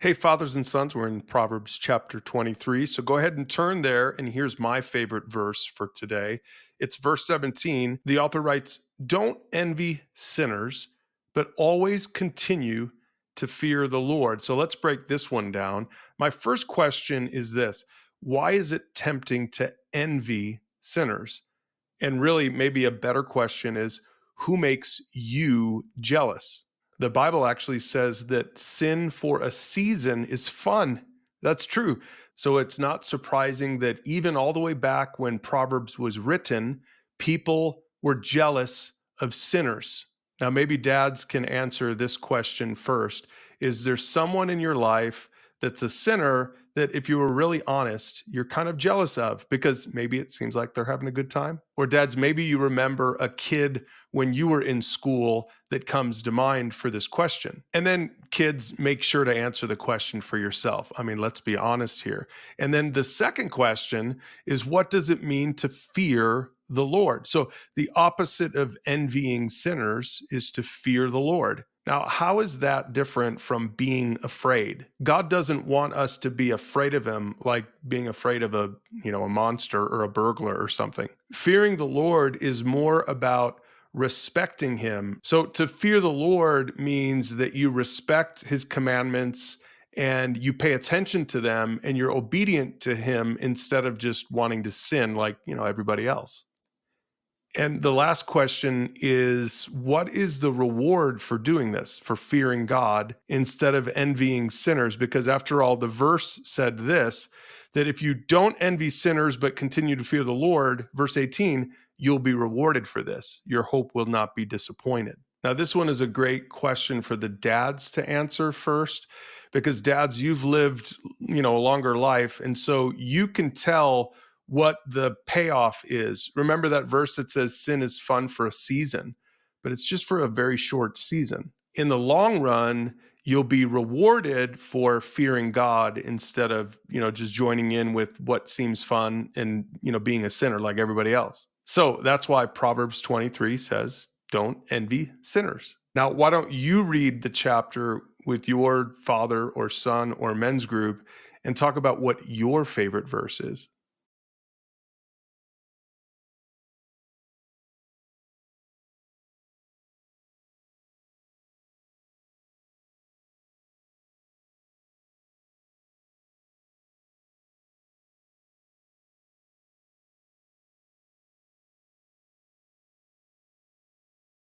Hey, fathers and sons, we're in Proverbs chapter 23. So go ahead and turn there. And here's my favorite verse for today. It's verse 17. The author writes, "Don't envy sinners, but always continue to fear the Lord." So let's break this one down. My first question is this: why is it tempting to envy sinners? And really, maybe a better question is, who makes you jealous? The Bible actually says that sin for a season is fun. That's true. So it's not surprising that even all the way back when Proverbs was written, people were jealous of sinners. Now, maybe dads can answer this question first. Is there someone in your life that's a sinner that, if you were really honest, you're kind of jealous of because maybe it seems like they're having a good time? Or dads, maybe you remember a kid when you were in school that comes to mind for this question. And then kids, make sure to answer the question for yourself. I mean, let's be honest here. And then the second question is, what does it mean to fear the Lord? So the opposite of envying sinners is to fear the Lord. Now, how is that different from being afraid? God doesn't want us to be afraid of him like being afraid of a monster or a burglar or something. Fearing the Lord is more about respecting him. So to fear the Lord means that you respect his commandments and you pay attention to them and you're obedient to him instead of just wanting to sin like, everybody else. And the last question is, what is the reward for doing this, for fearing God instead of envying sinners? Because after all, the verse said this, that if you don't envy sinners but continue to fear the Lord, verse 18, you'll be rewarded for this. Your hope will not be disappointed. Now, this one is a great question for the dads to answer first, because dads, you've lived, a longer life. And so you can tell what the payoff is. Remember that verse that says sin is fun for a season, but it's just for a very short season. In the long run, you'll be rewarded for fearing God instead of, just joining in with what seems fun and, being a sinner like everybody else. So that's why Proverbs 23 says, don't envy sinners. Now, why don't you read the chapter with your father or son or men's group and talk about what your favorite verse is?